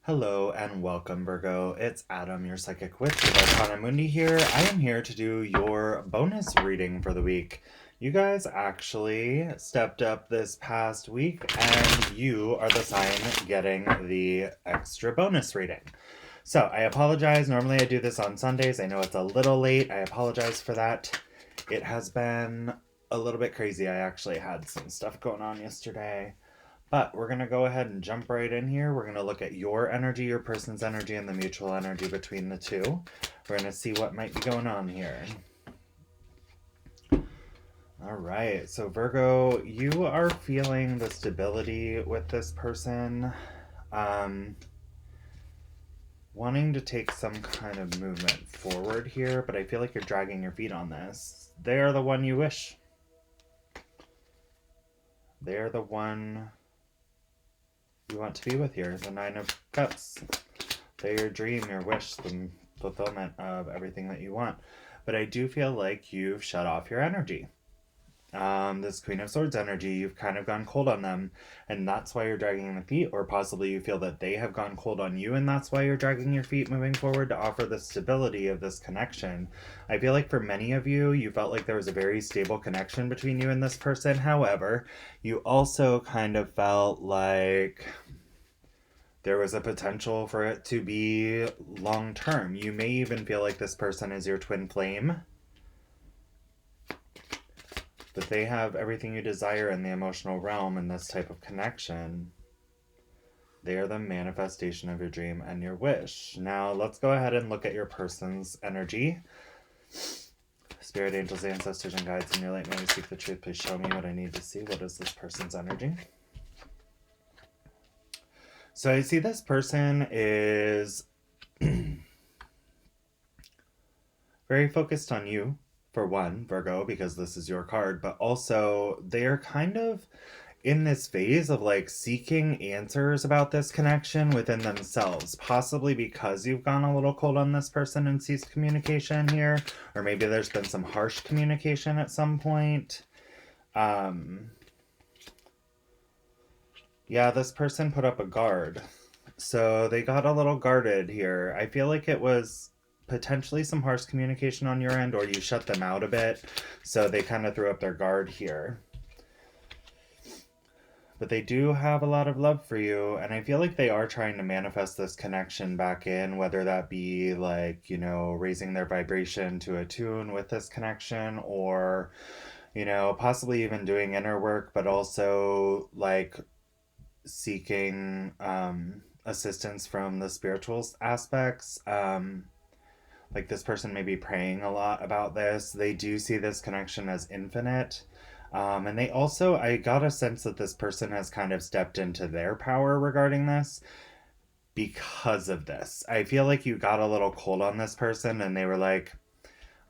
Hello and welcome, Virgo. It's Adam, your psychic witch with Arcana Mundi here. I am here to do your bonus reading for the week. You guys actually stepped up this past week, and you are the sign getting the extra bonus reading. So I apologize. Normally I do this on Sundays. I know it's a little late. I apologize for that. It has been a little bit crazy. I actually had some stuff going on yesterday. But we're going to go ahead and jump right in here. We're going to look at your energy, your person's energy, and the mutual energy between the two. We're going to see what might be going on here. All right. So, Virgo, you are feeling the stability with this person. Wanting to take some kind of movement forward here, but I feel like you're dragging your feet on this. They are the one you wish. They're the one you want to be with here, the Nine of Cups. They're your dream, your wish, the fulfillment of everything that you want. But I do feel like you've shut off your energy. This Queen of Swords energy, you've kind of gone cold on them, and that's why you're dragging the feet, or possibly you feel that they have gone cold on you, and that's why you're dragging your feet moving forward to offer the stability of this connection. I feel like for many of you, you felt like there was a very stable connection between you and this person. However, you also kind of felt like there was a potential for it to be long term. You may even feel like this person is your twin flame, that they have everything you desire in the emotional realm in this type of connection. They are the manifestation of your dream and your wish. Now, let's go ahead and look at your person's energy. Spirit, angels, ancestors, and guides in your light, may we seek the truth. Please show me what I need to see. What is this person's energy? So I see this person is very focused on you, for one, Virgo, because this is your card, but also they are kind of in this phase of like seeking answers about this connection within themselves, possibly because you've gone a little cold on this person and ceased communication here, or maybe there's been some harsh communication at some point. Yeah, this person put up a guard. So they got a little guarded here. I feel like it was potentially some harsh communication on your end, or you shut them out a bit. So they kind of threw up their guard here. But they do have a lot of love for you, and I feel like they are trying to manifest this connection back in, whether that be like, raising their vibration to attune with this connection, or, possibly even doing inner work, but also like seeking assistance from the spiritual aspects. Like this person may be praying a lot about this. They do see this connection as infinite. And they also, I got a sense that this person has kind of stepped into their power regarding this because of this. I feel like you got a little cold on this person and they were like,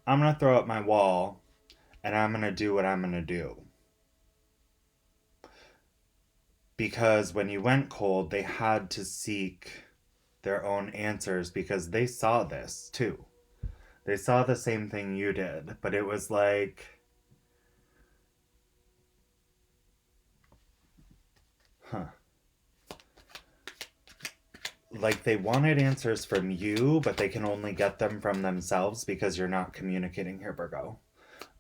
I'm going to throw up my wall and I'm going to do what I'm going to do. Because when you went cold, they had to seek their own answers because they saw this too. They saw the same thing you did, but it was like, like they wanted answers from you, but they can only get them from themselves because you're not communicating here, Virgo.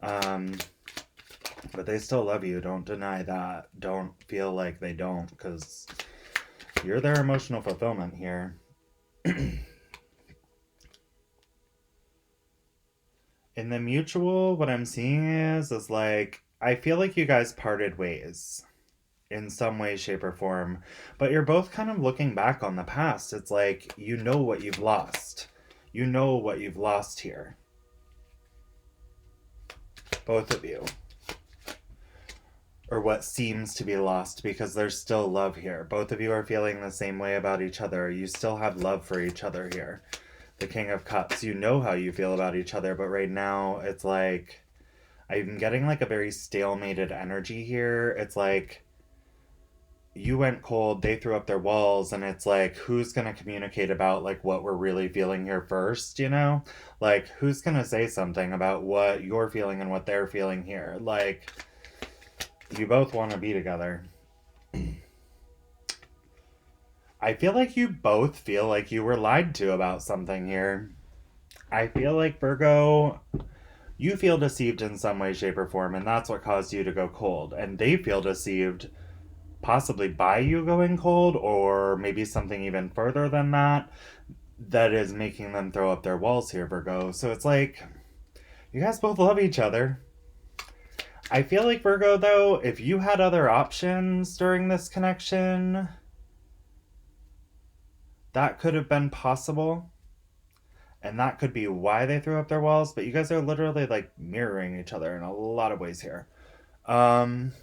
But they still love you. Don't deny that. Don't feel like they don't, because you're their emotional fulfillment here. In the mutual, what I'm seeing is like, I feel like you guys parted ways in some way, shape, or form, but you're both kind of looking back on the past. It's like, you know what you've lost. You know what you've lost here. Both of you. Or what seems to be lost, because there's still love here. Both of you are feeling the same way about each other. You still have love for each other here. The King of Cups. You know how you feel about each other, but right now it's like, I'm getting like a very stalemated energy here. It's like, you went cold, they threw up their walls, and it's like, who's going to communicate about like what we're really feeling here first, Like, who's going to say something about what you're feeling and what they're feeling here? Like, you both want to be together. I feel like you both feel like you were lied to about something here. I feel like Virgo, you feel deceived in some way, shape, or form, and that's what caused you to go cold. And they feel deceived possibly by you going cold, or maybe something even further than that, that is making them throw up their walls here, Virgo. So it's like, you guys both love each other. I feel like, Virgo, though, if you had other options during this connection, that could have been possible. And that could be why they threw up their walls, but you guys are literally like mirroring each other in a lot of ways here. Um,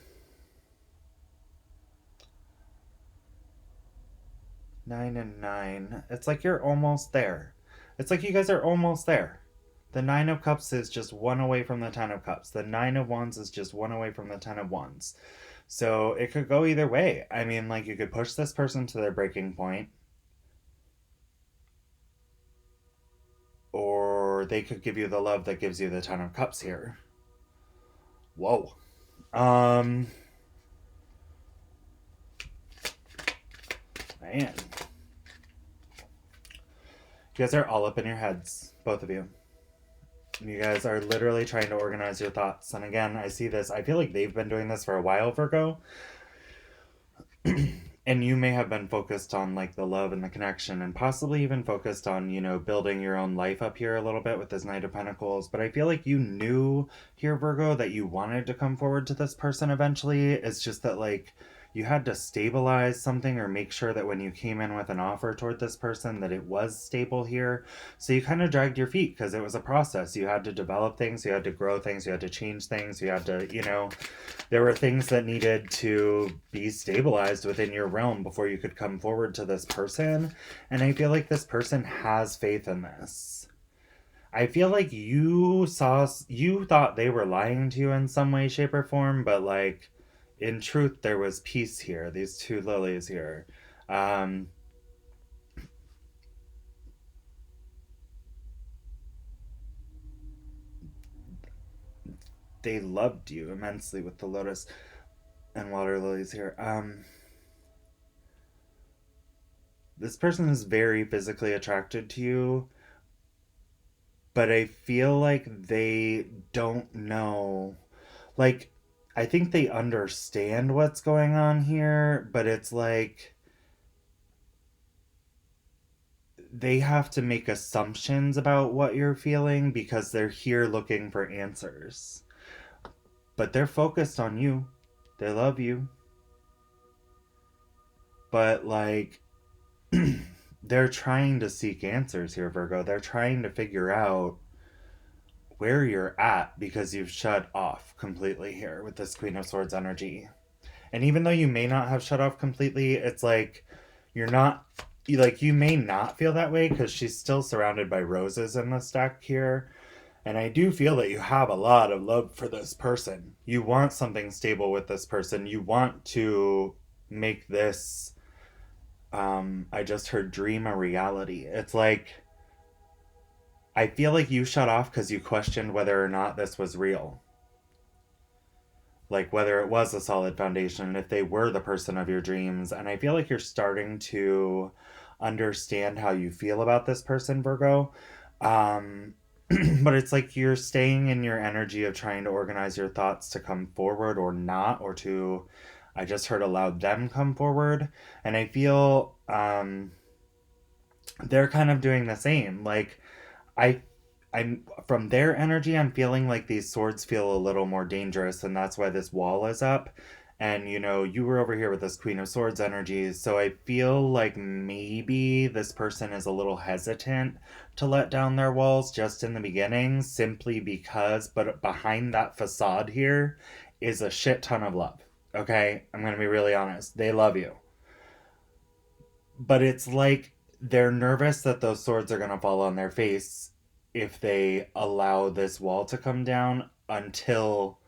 9 and 9. It's like you're almost there. It's like you guys are almost there. The Nine of Cups is just one away from the Ten of Cups. The Nine of Wands is just one away from the Ten of Wands. So it could go either way. I mean, like, you could push this person to their breaking point, or they could give you the love that gives you the Ten of Cups here. Whoa. Um, Man. You guys are all up in your heads, both of you. You guys are literally trying to organize your thoughts. And again, I see this. I feel like they've been doing this for a while, Virgo. And you may have been focused on like the love and the connection, and possibly even focused on, building your own life up here a little bit with this Knight of Pentacles. But I feel like you knew here, Virgo, that you wanted to come forward to this person eventually. It's just that, like, you had to stabilize something or make sure that when you came in with an offer toward this person that it was stable here. So you kind of dragged your feet because it was a process. You had to develop things, you had to grow things, you had to change things, you had to, there were things that needed to be stabilized within your realm before you could come forward to this person. And I feel like this person has faith in this. I feel like you thought they were lying to you in some way, shape, or form, but like, in truth, there was peace here. These two lilies here. Um, they loved you immensely with the lotus and water lilies here. This person is very physically attracted to you, but I feel like they don't know. Like, I think they understand what's going on here, but it's like they have to make assumptions about what you're feeling because they're here looking for answers. But they're focused on you. They love you. But, like, they're trying to seek answers here, Virgo. They're trying to figure out where you're at because you've shut off completely here with this Queen of Swords energy. And even though you may not have shut off completely, it's like you're not, like, you may not feel that way because she's still surrounded by roses in the deck here. And I do feel that you have a lot of love for this person. You want something stable with this person. You want to make this, I just heard dream a reality. It's like, I feel like you shut off because you questioned whether or not this was real. Like, whether it was a solid foundation, if they were the person of your dreams. And I feel like you're starting to understand how you feel about this person, Virgo. Um, but it's like you're staying in your energy of trying to organize your thoughts to come forward or not, or to, I just heard, allow them come forward. And I feel they're kind of doing the same. Like, I I'm from their energy, I'm feeling like these swords feel a little more dangerous, and that's why this wall is up. And you were over here with this Queen of Swords energy, so I feel like maybe this person is a little hesitant to let down their walls just in the beginning, simply because, but behind that facade here is a shit ton of love. Okay? I'm gonna be really honest. They love you. But it's like they're nervous that those swords are going to fall on their face if they allow this wall to come down until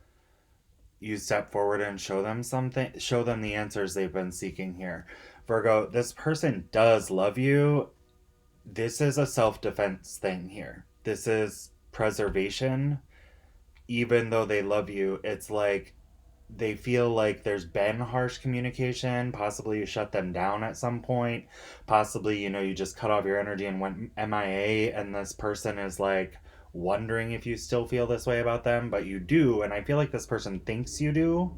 you step forward and show them something, show them the answers they've been seeking here. Virgo, this person does love you. This is a self-defense thing here. This is preservation. Even though they love you, it's like they feel like there's been harsh communication. Possibly you shut them down at some point. Possibly, you just cut off your energy and went MIA, and this person is like wondering if you still feel this way about them, but you do. And I feel like this person thinks you do.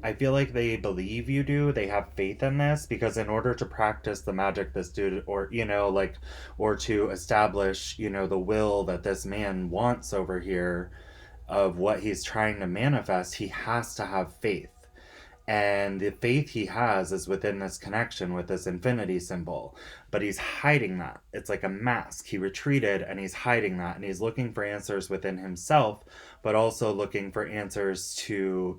I feel like they believe you do. They have faith in this because in order to practice the magic this dude, or, or to establish, the will that this man wants over here of what he's trying to manifest, he has to have faith. And the faith he has is within this connection with this infinity symbol. But he's hiding that. It's like a mask. He retreated and he's hiding that. And he's looking for answers within himself, but also looking for answers to,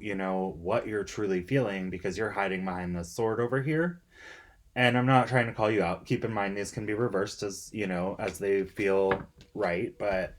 what you're truly feeling because you're hiding behind this sword over here. And I'm not trying to call you out. Keep in mind, these can be reversed as they feel right. But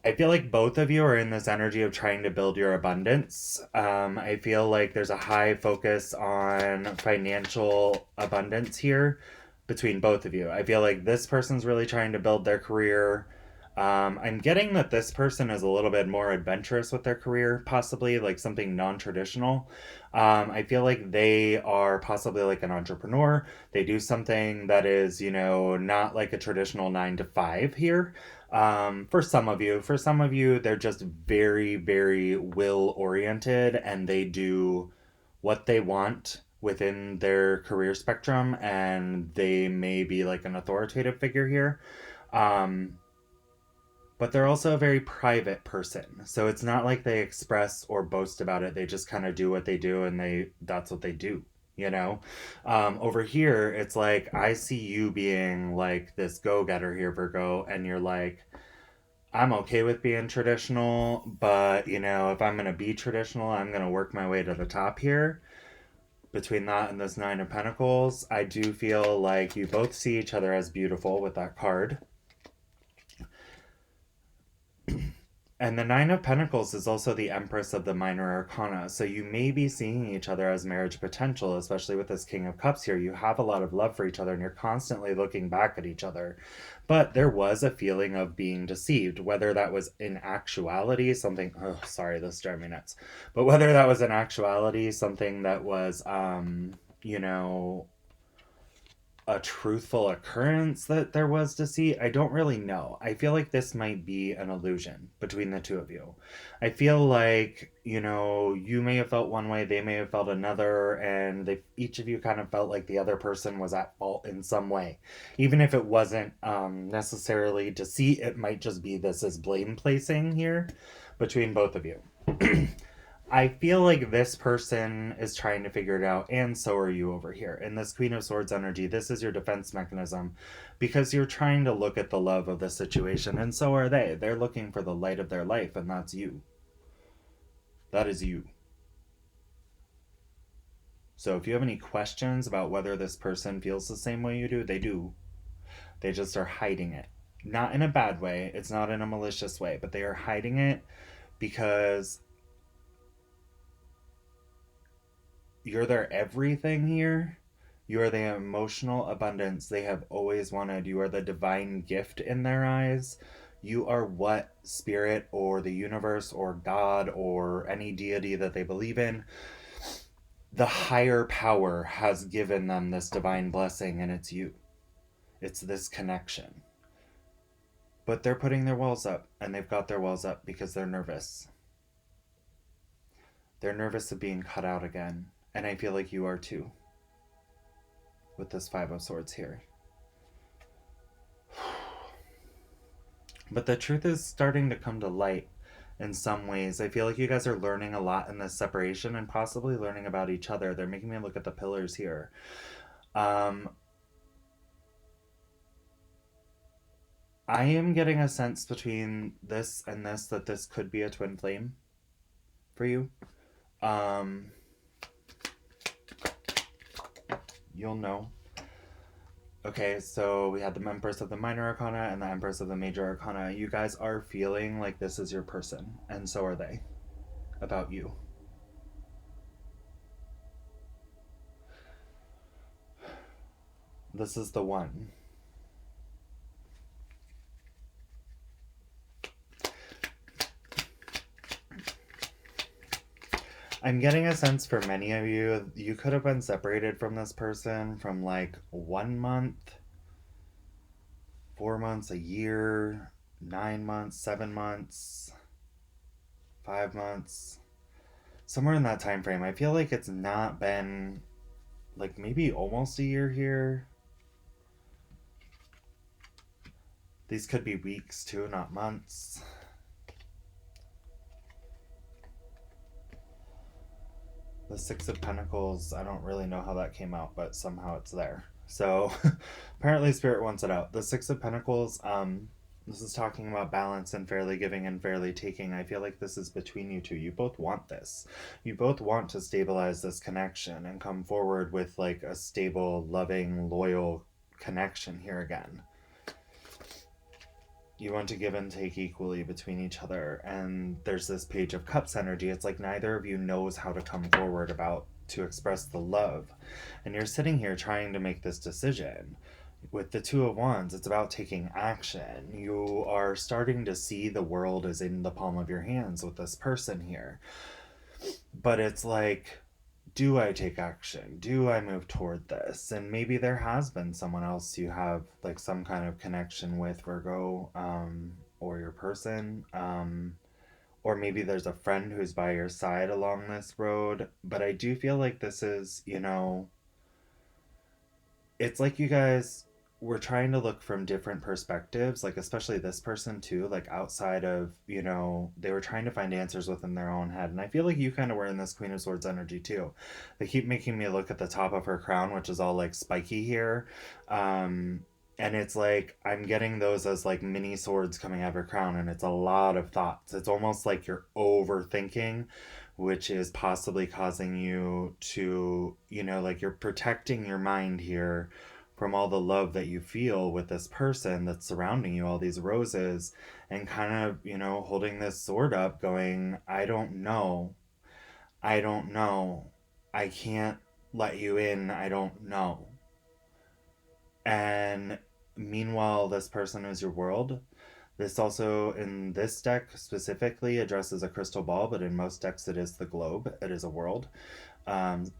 I feel like both of you are in this energy of trying to build your abundance. I feel like there's a high focus on financial abundance here between both of you. I feel like this person's really trying to build their career. I'm getting that this person is a little bit more adventurous with their career, possibly like something non traditional. I feel like they are possibly like an entrepreneur. They do something that is, not like a traditional 9 to 5 here. For some of you, they're just very, very will oriented and they do what they want within their career spectrum, and they may be like an authoritative figure here. Um, but they're also a very private person. So it's not like they express or boast about it. They just kind of do what they do and that's what they do, you know? Over here, it's like I see you being like this go-getter here, Virgo, and you're like, I'm okay with being traditional, but if I'm going to be traditional, I'm going to work my way to the top here. Between that and this Nine of Pentacles, I do feel like you both see each other as beautiful with that card. And the Nine of Pentacles is also the Empress of the Minor Arcana. So you may be seeing each other as marriage potential, especially with this King of Cups here. You have a lot of love for each other and you're constantly looking back at each other. But there was a feeling of being deceived, whether that was in actuality something, oh, sorry, this drove me nuts. But whether that was in actuality something that was, you know, a truthful occurrence that there was to see, I don't really know. I feel like this might be an illusion between the two of you. I feel like, you may have felt one way, they may have felt another, and each of you kind of felt like the other person was at fault in some way. Even if it wasn't necessarily deceit, it might just be this is blame placing here between both of you. I feel like this person is trying to figure it out, and so are you over here. In this Queen of Swords energy, this is your defense mechanism because you're trying to look at the love of the situation, and so are they. They're looking for the light of their life, and that's you. That is you. So if you have any questions about whether this person feels the same way you do, they do. They just are hiding it. Not in a bad way, it's not in a malicious way, but they are hiding it because you're their everything here. You are the emotional abundance they have always wanted. You are the divine gift in their eyes. You are what spirit or the universe or God or any deity that they believe in, the higher power has given them this divine blessing, and it's you. It's this connection. But they're putting their walls up, and they've got their walls up because they're nervous. They're nervous of being cut out again. And I feel like you are too. With this Five of Swords here. But the truth is starting to come to light in some ways. I feel like you guys are learning a lot in this separation and possibly learning about each other. They're making me look at the pillars here. I am getting a sense between this and this that this could be a twin flame for you. You'll know. Okay, so we had the Empress of the Minor Arcana and the Empress of the Major Arcana. You guys are feeling like this is your person, and so are they about you. This is the one. I'm getting a sense for many of you, you could have been separated from this person from like 1 month, 4 months, a year, 9 months, 7 months, 5 months, somewhere in that time frame. I feel like it's not been like maybe almost a year here. These could be weeks too, not months. The Six of Pentacles, I don't really know how that came out, but somehow it's there. So apparently Spirit wants it out. The Six of Pentacles, this is talking about balance and fairly giving and fairly taking. I feel like this is between you two. You both want this. You both want to stabilize this connection and come forward with like a stable, loving, loyal connection here again. You want to give and take equally between each other, and there's this Page of Cups energy. It's like neither of you knows how to come forward about to express the love, and you're sitting here trying to make this decision. With the Two of Wands, it's about taking action. You are starting to see the world is in the palm of your hands with this person here, but it's like, do I take action? Do I move toward this? And maybe there has been someone else you have like some kind of connection with, Virgo, or your person. Or maybe there's a friend who's by your side along this road. But I do feel like this is, it's like you guys were trying to look from different perspectives, like especially this person too, like outside of, they were trying to find answers within their own head. And I feel like you kind of were in this Queen of Swords energy too. They keep making me look at the top of her crown, which is all like spiky here. And it's like I'm getting those as like mini swords coming out of her crown, and it's a lot of thoughts. It's almost like you're overthinking, which is possibly causing you to, like you're protecting your mind here from all the love that you feel with this person that's surrounding you, all these roses, and kind of, holding this sword up, going, I don't know. I don't know. I can't let you in. I don't know. And meanwhile, this person is your world. This also, in this deck specifically, addresses a crystal ball, but in most decks it is the globe. It is a world.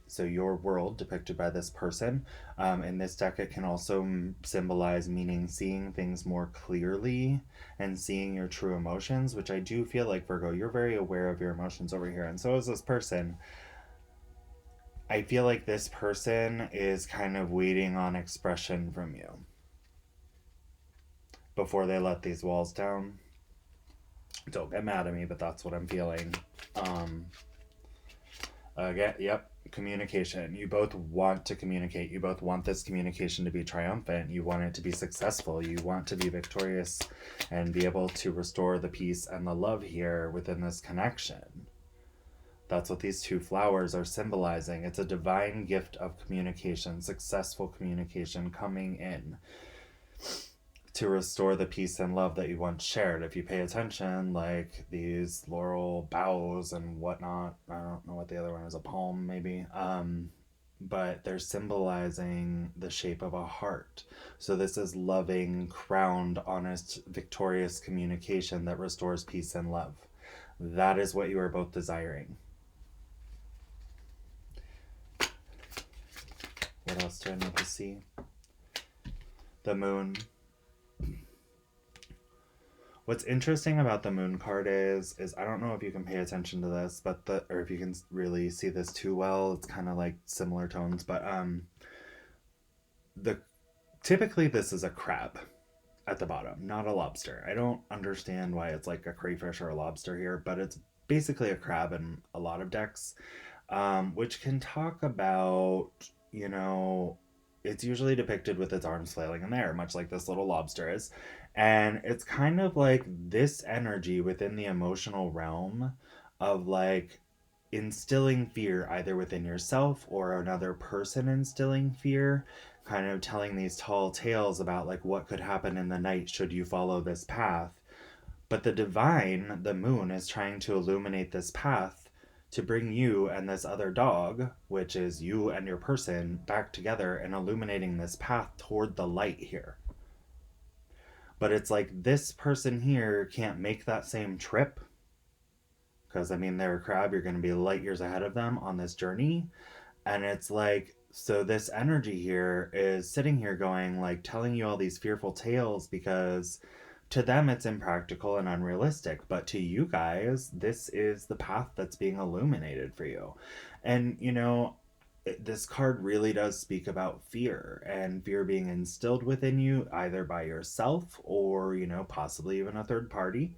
So your world depicted by this person. In this deck, it can also symbolize meaning seeing things more clearly and seeing your true emotions, which I do feel like, Virgo, you're very aware of your emotions over here. And so is this person. I feel like this person is kind of waiting on expression from you before they let these walls down. Don't get mad at me, but that's what I'm feeling. Yep, communication. You both want to communicate. You both want this communication to be triumphant. You want it to be successful. You want to be victorious and be able to restore the peace and the love here within this connection. That's what these two flowers are symbolizing. It's a divine gift of communication, successful communication coming in to restore the peace and love that you once shared. If you pay attention, like these laurel boughs and whatnot, I don't know what the other one is, a palm maybe, but they're symbolizing the shape of a heart. So this is loving, crowned, honest, victorious communication that restores peace and love. That is what you are both desiring. What else do I need to see? The moon. What's interesting about the moon card is I don't know if you can pay attention to this, but or if you can really see this too well. It's kind of like similar tones, but typically this is a crab at the bottom, not a lobster. I don't understand why it's like a crayfish or a lobster here, but it's basically a crab in a lot of decks, which can talk about, it's usually depicted with its arms flailing in the air, much like this little lobster is. And it's kind of like this energy within the emotional realm of like instilling fear either within yourself or another person, instilling fear, kind of telling these tall tales about like what could happen in the night should you follow this path. But the divine, the moon, is trying to illuminate this path to bring you and this other dog, which is you and your person, back together and illuminating this path toward the light here. But it's like this person here can't make that same trip Because, I mean, they're a crab, you're going to be light years ahead of them on this journey. And it's like, so this energy here is sitting here going, like, telling you all these fearful tales because to them it's impractical and unrealistic. But to you guys, this is the path that's being illuminated for you. And, this card really does speak about fear and fear being instilled within you either by yourself or, possibly even a third party.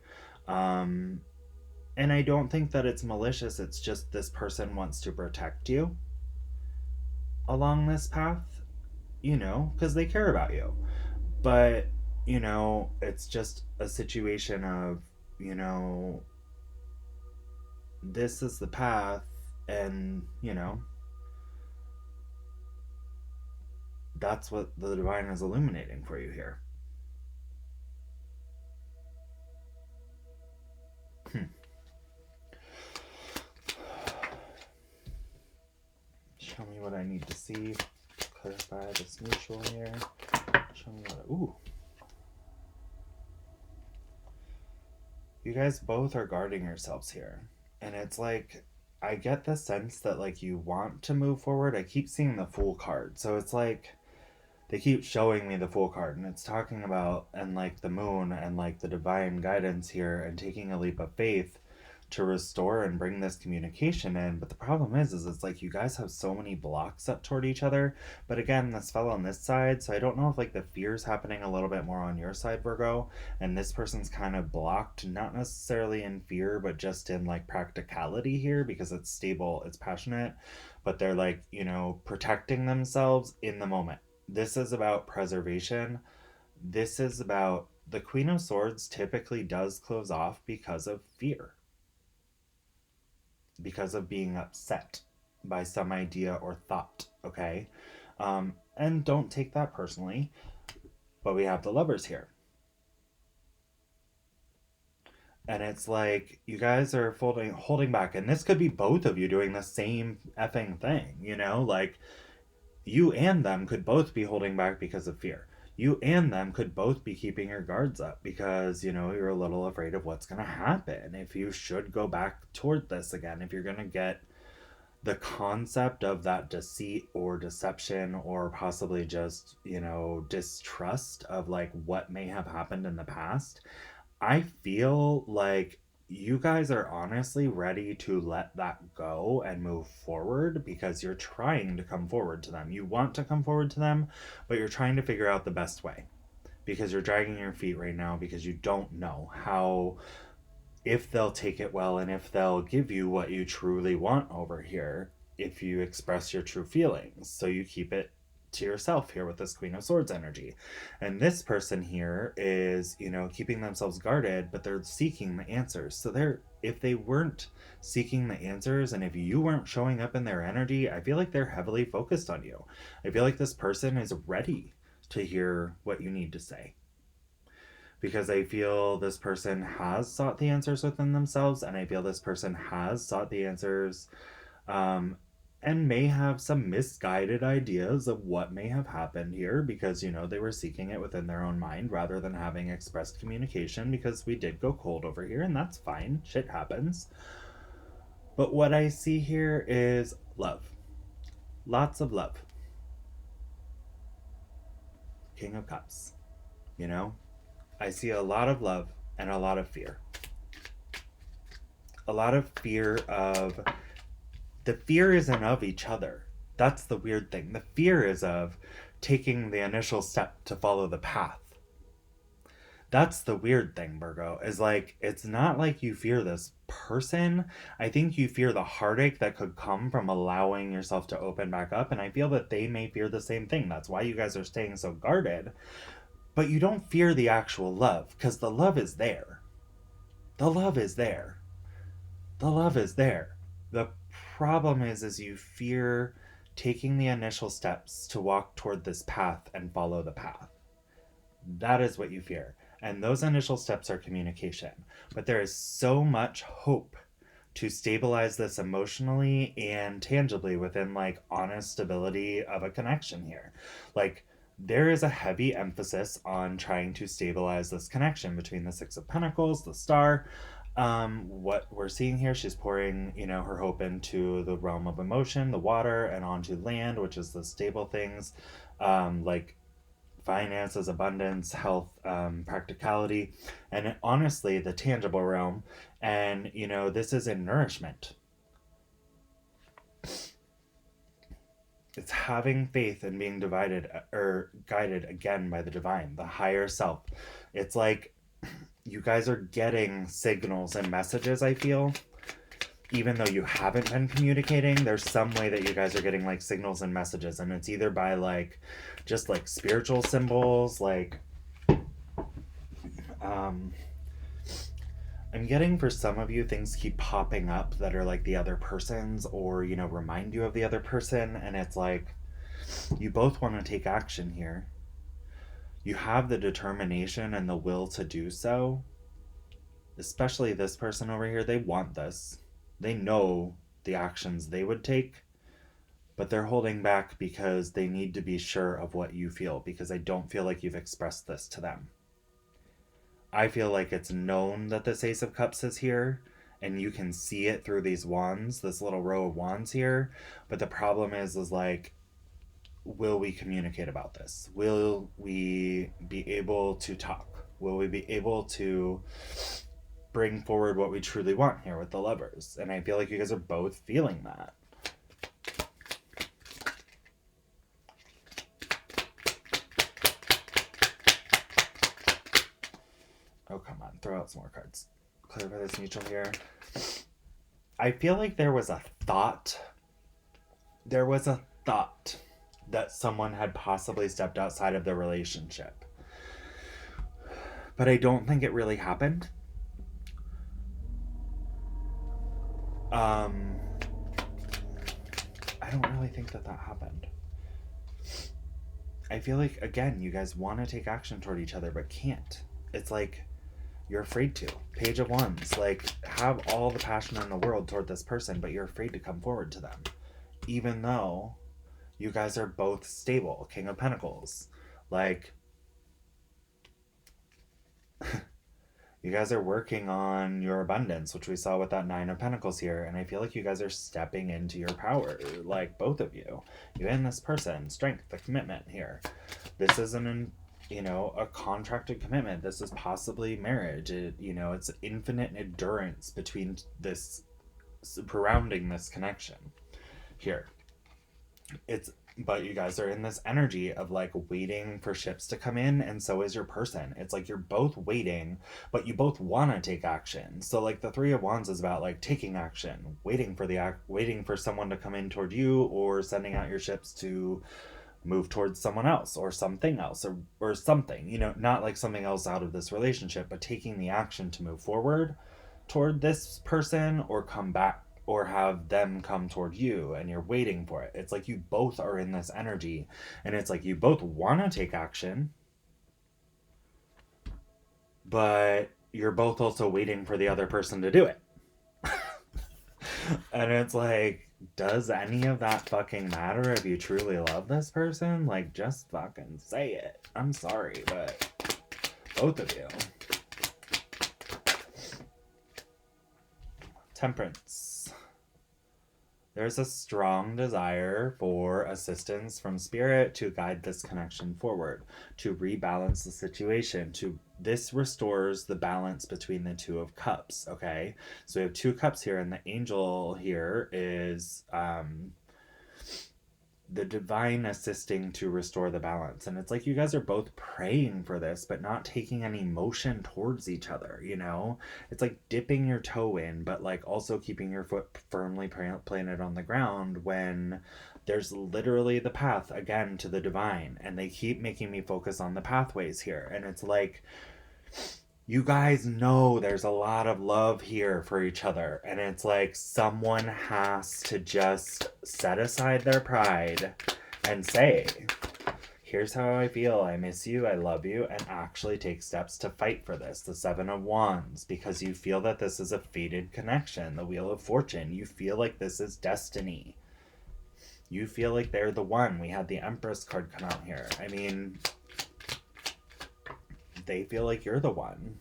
Um, and I don't think that it's malicious, it's just this person wants to protect you along this path, because they care about you. But, it's just a situation of, you know, this is the path, and, that's what the divine is illuminating for you here. Hmm. Show me what I need to see. Clarify this mutual here. Show me what. Ooh. You guys both are guarding yourselves here. And it's like, I get the sense that, like, you want to move forward. I keep seeing the Fool card. So it's like, they keep showing me the Fool card. And it's talking about, and like, the moon and like the divine guidance here and taking a leap of faith to restore and bring this communication in. But the problem is it's like you guys have so many blocks up toward each other. But again, this fell on this side, so I don't know if like the fear's happening a little bit more on your side, Virgo, and this person's kind of blocked, not necessarily in fear, but just in like practicality here because it's stable, it's passionate, but they're like, protecting themselves in the moment. This is about preservation. This is about the Queen of Swords typically does close off because of fear, because of being upset by some idea or thought, okay? And don't take that personally, but we have the Lovers here. And it's like you guys are holding back, and this could be both of you doing the same effing thing, like you and them could both be holding back because of fear. You and them could both be keeping your guards up because, you're a little afraid of what's going to happen if you should go back toward this again, if you're going to get the concept of that deceit or deception or possibly just, distrust of like what may have happened in the past. I feel like you guys are honestly ready to let that go and move forward because you're trying to come forward to them. You want to come forward to them, but you're trying to figure out the best way because you're dragging your feet right now because you don't know how, if they'll take it well and if they'll give you what you truly want over here, if you express your true feelings. So you keep it to yourself here with this Queen of Swords energy. And this person here is, keeping themselves guarded, but they're seeking the answers. So if they weren't seeking the answers and if you weren't showing up in their energy, I feel like they're heavily focused on you. I feel like this person is ready to hear what you need to say, because I feel this person has sought the answers within themselves, and I feel this person has sought the answers, um, and may have some misguided ideas of what may have happened here because, they were seeking it within their own mind rather than having expressed communication, because we did go cold over here, and that's fine. Shit happens. But what I see here is love. Lots of love. King of Cups. I see a lot of love and a lot of fear. A lot of fear of, the fear isn't of each other. That's the weird thing. The fear is of taking the initial step to follow the path. That's the weird thing, Virgo, is like, it's not like you fear this person. I think you fear the heartache that could come from allowing yourself to open back up. And I feel that they may fear the same thing. That's why you guys are staying so guarded. But you don't fear the actual love, because the love is there. The love is there. The love is there. The problem is you fear taking the initial steps to walk toward this path and follow the path. That is what you fear. And those initial steps are communication. But there is so much hope to stabilize this emotionally and tangibly within like honest stability of a connection here. Like, there is a heavy emphasis on trying to stabilize this connection between the Six of Pentacles, the Star, What we're seeing here, she's pouring, her hope into the realm of emotion, the water, and onto land, which is the stable things, like finances, abundance, health, practicality, and honestly, the tangible realm. And, this is in nourishment. It's having faith and being divided or guided again by the divine, the higher self. It's like you guys are getting signals and messages, I feel. Even though you haven't been communicating, there's some way that you guys are getting like signals and messages, and it's either by like just like spiritual symbols, like um I'm getting for some of you things keep popping up that are like the other person's, or remind you of the other person, and it's like you both want to take action here. You have the determination and the will to do so. Especially this person over here, they want this. They know the actions they would take, but they're holding back because they need to be sure of what you feel, because I don't feel like you've expressed this to them. I feel like it's known that this Ace of Cups is here, and you can see it through these wands, this little row of wands here. But the problem is like, will we communicate about this? Will we be able to talk? Will we be able to bring forward what we truly want here with the Lovers? And I feel like you guys are both feeling that. Oh, come on. Throw out some more cards. Clarify this neutral here. I feel like there was a thought. There was a thought that someone had possibly stepped outside of the relationship. But I don't think it really happened. I don't really think that happened. I feel like, again, you guys want to take action toward each other, but can't. It's like you're afraid to. Page of Wands. Like, have all the passion in the world toward this person, but you're afraid to come forward to them. Even though you guys are both stable. King of Pentacles. Like, you guys are working on your abundance, which we saw with that Nine of Pentacles here. And I feel like you guys are stepping into your power. Like, both of you. You and this person. Strength, the commitment here. This isn't a contracted commitment. This is possibly marriage. It's infinite endurance between this, surrounding this connection here. But you guys are in this energy of like waiting for ships to come in, and so is your person. It's like you're both waiting, but you both want to take action. So like the Three of Wands is about like taking action, waiting for someone to come in toward you, or sending out your ships to move towards someone else or something else, or something, not like something else out of this relationship, but taking the action to move forward toward this person, or come back, or have them come toward you, and you're waiting for it. It's like you both are in this energy, and it's like you both want to take action, but you're both also waiting for the other person to do it. And it's like, does any of that fucking matter if you truly love this person? Like, just fucking say it. I'm sorry, but both of you. Temperance. There's a strong desire for assistance from spirit to guide this connection forward, to rebalance the situation, this restores the balance between the Two of Cups, okay? So we have two cups here, and the angel here is the divine assisting to restore the balance. And it's like you guys are both praying for this, but not taking any motion towards each other, It's like dipping your toe in, but like also keeping your foot firmly planted on the ground, when there's literally the path, again, to the divine. And they keep making me focus on the pathways here. And it's like, you guys know there's a lot of love here for each other, and it's like someone has to just set aside their pride and say, here's how I feel, I miss you, I love you, and actually take steps to fight for this. The Seven of Wands, because you feel that this is a fated connection. The Wheel of Fortune, you feel like this is destiny. You feel like they're the one. We had the Empress card come out here. I mean, they feel like you're the one.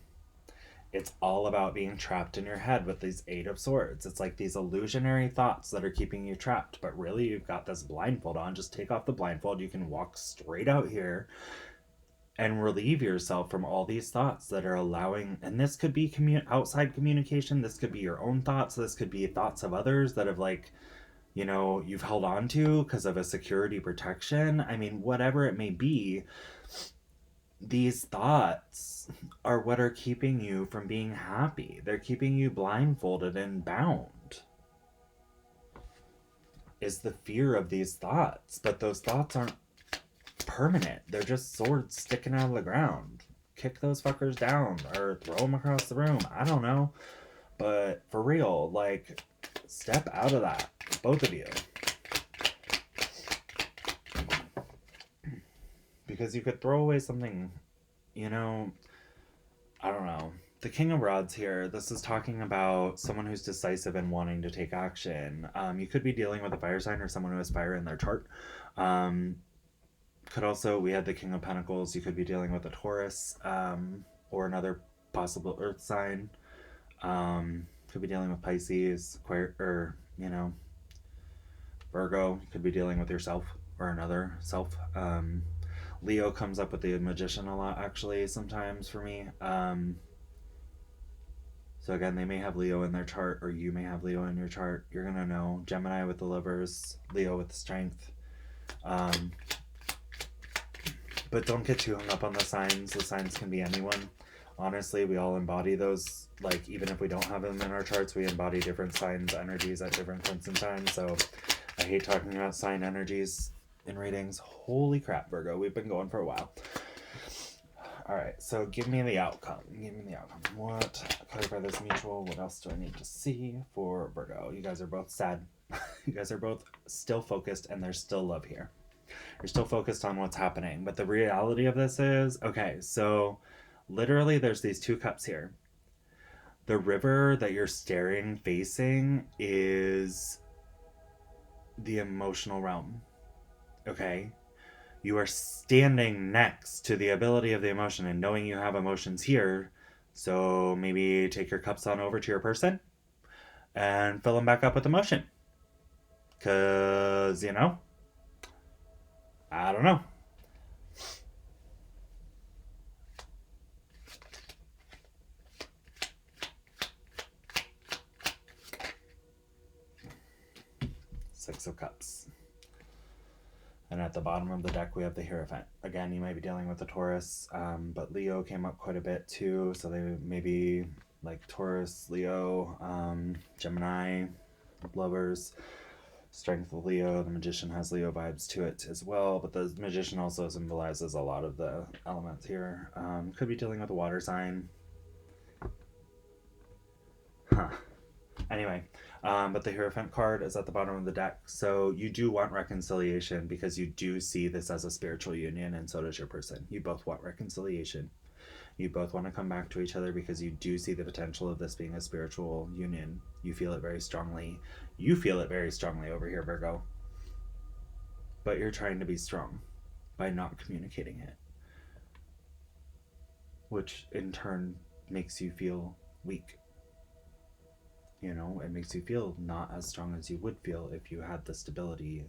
It's all about being trapped in your head with these Eight of Swords. It's like these illusionary thoughts that are keeping you trapped, but really you've got this blindfold on. Just take off the blindfold. You can walk straight out here and relieve yourself from all these thoughts that are allowing, and this could be outside communication, this could be your own thoughts, this could be thoughts of others that have, like, you know, you've held on to because of a security protection. I mean, whatever it may be, these thoughts are what are keeping you from being happy. They're keeping you blindfolded and bound. Is the fear of these thoughts, but those thoughts aren't permanent. They're just swords sticking out of the ground. Kick those fuckers down or throw them across the room. I don't know. But for real, like, step out of that. Both of you. Because you could throw away something, you know, I don't know. The King of Rods here, this is talking about someone who's decisive and wanting to take action. You could be dealing with a fire sign or someone who has fire in their chart. Could also, we had the King of Pentacles. You could be dealing with a Taurus, or another possible earth sign. Could be dealing with Pisces, or, you know, Virgo. You could be dealing with yourself or another self. Leo comes up with the Magician a lot, actually, sometimes for me. So again, they may have Leo in their chart, or you may have Leo in your chart. You're gonna know. Gemini with the Lovers, Leo with the Strength. But don't get too hung up on the signs. The signs can be anyone. Honestly, we all embody those. Like, even if we don't have them in our charts, we embody different signs, energies at different points in time. So I hate talking about sign energies in readings. Holy crap, Virgo. We've been going for a while. All right, so give me the outcome. Give me the outcome. What? Clarify this mutual. What else do I need to see for Virgo? You guys are both sad. You guys are both still focused, and there's still love here. You're still focused on what's happening. But the reality of this is, okay, so literally there's these two cups here. The river that you're facing is the emotional realm. Okay? You are standing next to the ability of the emotion and knowing you have emotions here. So maybe take your cups on over to your person and fill them back up with emotion. Because, you know, I don't know. Six of Cups. And at the bottom of the deck, we have the Hierophant. Again, you might be dealing with a Taurus, but Leo came up quite a bit too. So they may be like Taurus, Leo, Gemini, Lovers. Strength of Leo. The Magician has Leo vibes to it as well, but the Magician also symbolizes a lot of the elements here. Could be dealing with a water sign. Huh. Anyway, but the Hierophant card is at the bottom of the deck. So you do want reconciliation because you do see this as a spiritual union, and so does your person. You both want reconciliation. You both want to come back to each other because you do see the potential of this being a spiritual union. You feel it very strongly. You feel it very strongly over here, Virgo. But you're trying to be strong by not communicating it, which in turn makes you feel weak. You know, it makes you feel not as strong as you would feel if you had the stability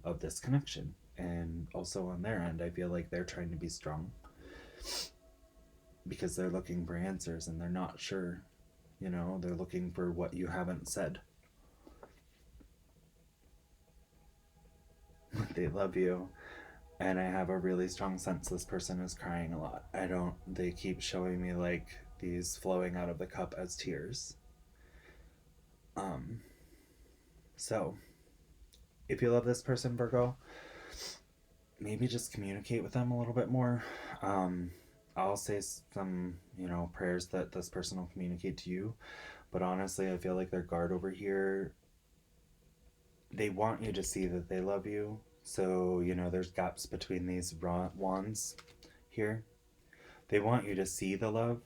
of this connection. And also on their end, I feel like they're trying to be strong because they're looking for answers and they're not sure. You know, they're looking for what you haven't said. They love you. And I have a really strong sense this person is crying a lot. They keep showing me like these flowing out of the cup as tears. So if you love this person, Virgo, maybe just communicate with them a little bit more. I'll say some, you know, prayers that this person will communicate to you. But honestly, I feel like their guard over here, they want you to see that they love you. So, you know, there's gaps between these wands here. They want you to see the love,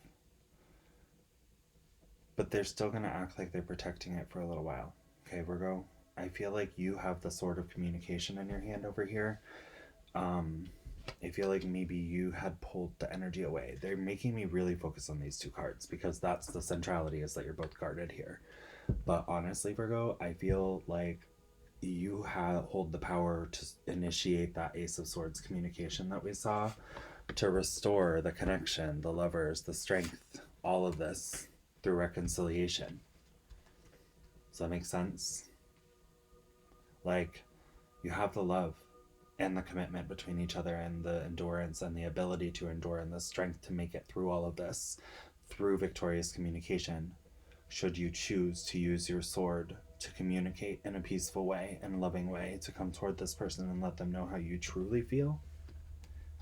but they're still going to act like they're protecting it for a little while. Okay, Virgo, I feel like you have the sword of communication in your hand over here. I feel like maybe you had pulled the energy away. They're making me really focus on these two cards because that's the centrality, is that you're both guarded here. But honestly, Virgo, I feel like you hold the power to initiate that Ace of Swords communication that we saw, to restore the connection, the lovers, the strength, all of this through reconciliation. Does that make sense? Like, you have the love and the commitment between each other, and the endurance and the ability to endure, and the strength to make it through all of this through victorious communication, should you choose to use your sword to communicate in a peaceful way and loving way, to come toward this person and let them know how you truly feel,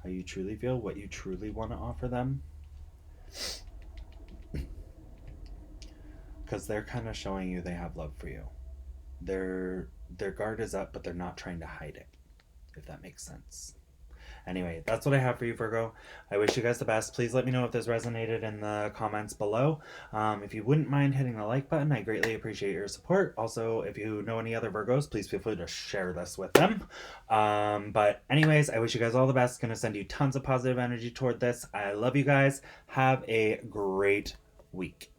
what you truly want to offer them. Because they're kind of showing you they have love for you. Their guard is up, but they're not trying to hide it, if that makes sense. Anyway, that's what I have for you, Virgo. I wish you guys the best. Please let me know if this resonated in the comments below. If you wouldn't mind hitting the like button, I greatly appreciate your support. Also, if you know any other Virgos, please feel free to share this with them. But anyways, I wish you guys all the best. Going to send you tons of positive energy toward this. I love you guys. Have a great week.